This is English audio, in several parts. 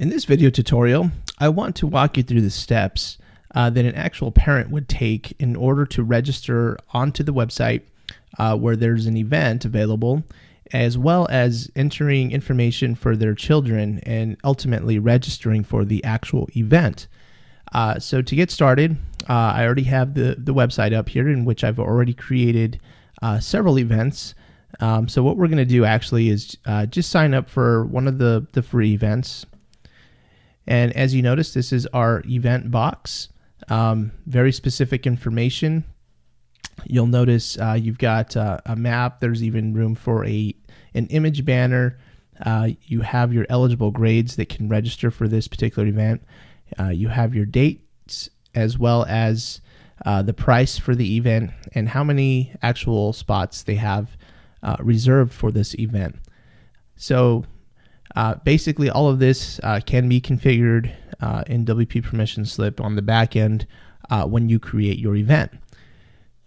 In this video tutorial, I want to walk you through the steps that an actual parent would take in order to register onto the website where there's an event available, as well as entering information for their children and ultimately registering for the actual event. So to get started, I already have the website up here in which I've already created several events. So what we're going to do actually is just sign up for one of the free events. And as you notice, this is our event box. Very specific information. You'll notice you've got a map. There's even room for an image banner. You have your eligible grades that can register for this particular event. You have your dates as well as the price for the event and how many actual spots they have reserved for this event. So basically all of this can be configured in WP permission slip on the back end when you create your event.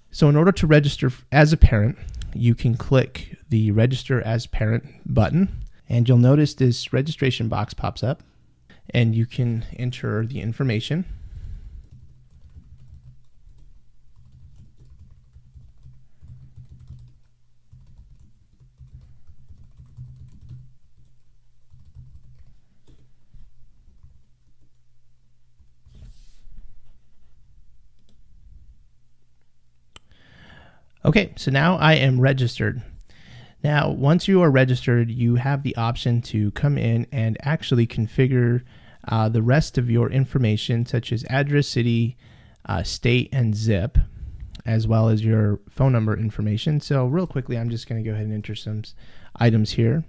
So in order to register as a parent, you can click the register as parent button, and you'll notice this registration box pops up, and you can enter the information. Okay, so now I am registered. Now, once you are registered, you have the option to come in and actually configure the rest of your information, such as address, city, state, and zip, as well as your phone number information. So real quickly, I'm just going to go ahead and enter some items here.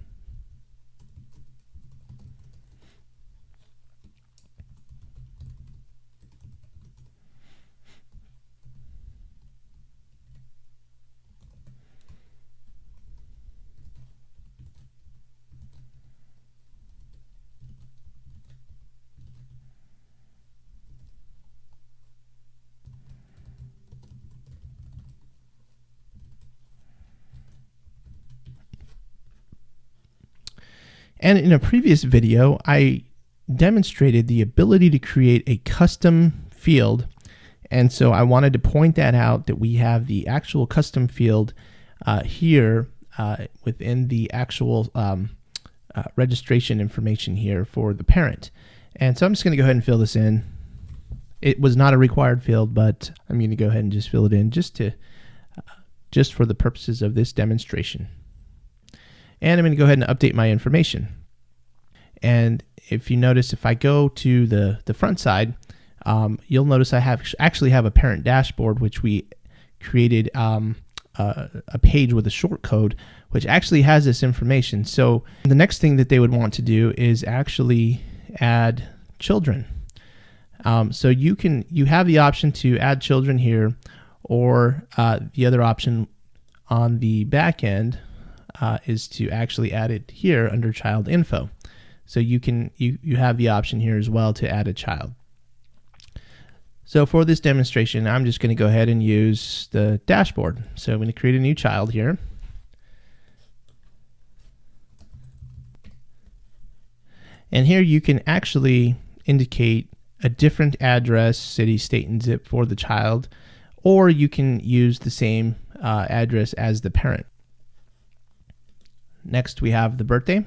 And in a previous video, I demonstrated the ability to create a custom field. And so I wanted to point that out, that we have the actual custom field here within the actual registration information here for the parent. And so I'm just going to go ahead and fill this in. It was not a required field, but I'm going to go ahead and just fill it in just for the purposes of this demonstration. And I'm going to go ahead and update my information. And if you notice, if I go to the front side, you'll notice I actually have a parent dashboard, which we created a page with a short code, which actually has this information. So the next thing that they would want to do is actually add children. So you have the option to add children here, or the other option on the back end is to actually add it here under child info. So you have the option here as well to add a child. So for this demonstration, I'm just going to go ahead and use the dashboard. So I'm going to create a new child here. And here you can actually indicate a different address, city, state, and zip for the child, or you can use the same address as the parent. Next, we have the birthday.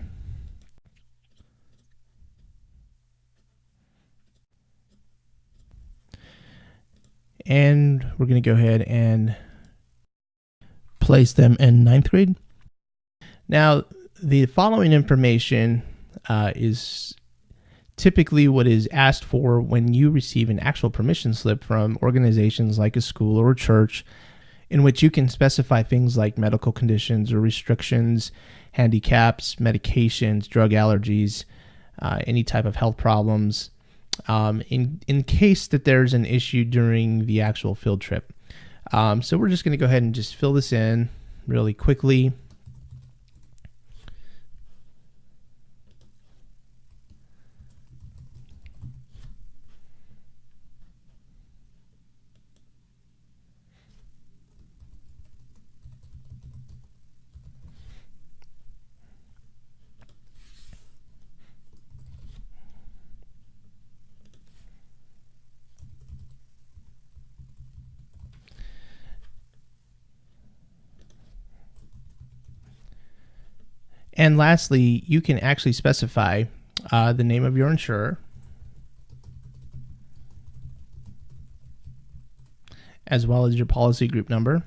And we're going to go ahead and place them in 9th grade. Now, the following information is typically what is asked for when you receive an actual permission slip from organizations like a school or a church, in which you can specify things like medical conditions or restrictions, handicaps, medications, drug allergies, any type of health problems, in case that there's an issue during the actual field trip. So we're just going to go ahead and just fill this in really quickly. And lastly, you can actually specify the name of your insurer, as well as your policy group number.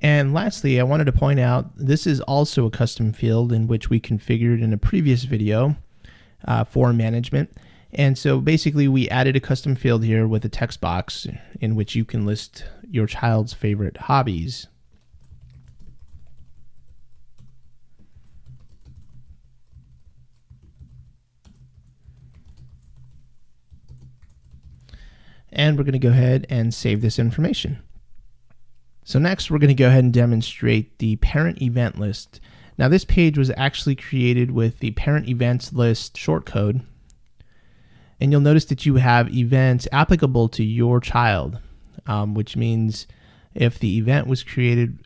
And lastly, I wanted to point out this is also a custom field in which we configured in a previous video for management. And so basically we added a custom field here with a text box in which you can list your child's favorite hobbies. And we're going to go ahead and save this information. So next, we're going to go ahead and demonstrate the parent event list. Now this page was actually created with the parent events list shortcode. And you'll notice that you have events applicable to your child, which means if the event was created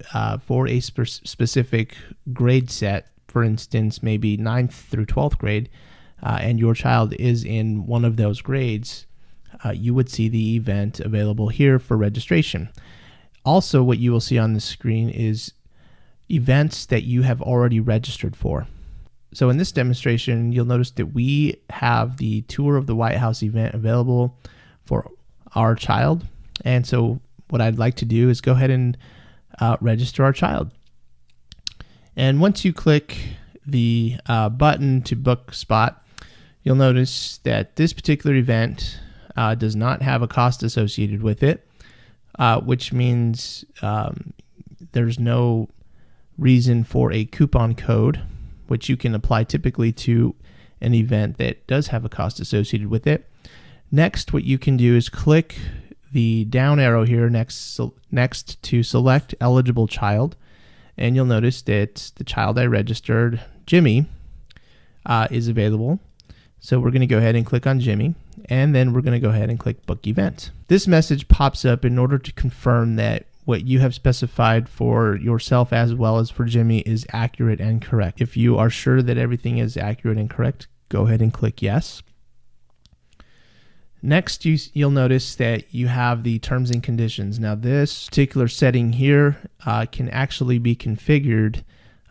for a specific grade set, for instance, maybe 9th through 12th grade, and your child is in one of those grades, you would see the event available here for registration. Also, what you will see on the screen is events that you have already registered for. So in this demonstration, you'll notice that we have the Tour of the White House event available for our child. And so what I'd like to do is go ahead and register our child. And once you click the button to book spot, you'll notice that this particular event does not have a cost associated with it, which means there's no reason for a coupon code, which you can apply typically to an event that does have a cost associated with it. Next, what you can do is click the down arrow here next to select eligible child, and you'll notice that the child I registered, Jimmy, is available. So we're going to go ahead and click on Jimmy, and then we're going to go ahead and click Book Event. This message pops up in order to confirm that what you have specified for yourself as well as for Jimmy is accurate and correct. If you are sure that everything is accurate and correct, go ahead and click Yes. Next, you'll notice that you have the terms and conditions. Now this particular setting here can actually be configured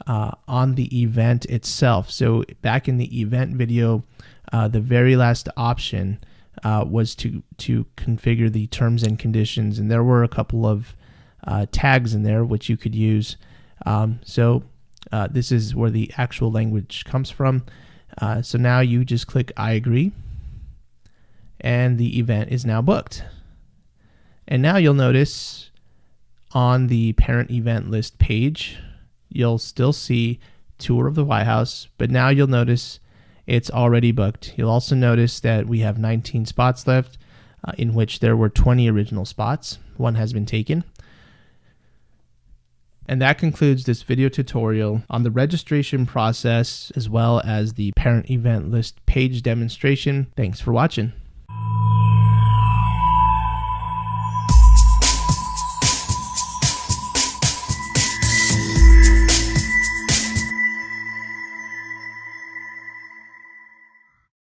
on the event itself. So back in the event video, the very last option was to configure the terms and conditions, and there were a couple of tags in there which you could use. This is where the actual language comes from. So now you just click I agree, and the event is now booked. And now you'll notice on the parent event list page, you'll still see Tour of the White House, but now you'll notice it's already booked. You'll also notice that we have 19 spots left, in which there were 20 original spots. One has been taken. And that concludes this video tutorial on the registration process as well as the parent event list page demonstration. Thanks for watching.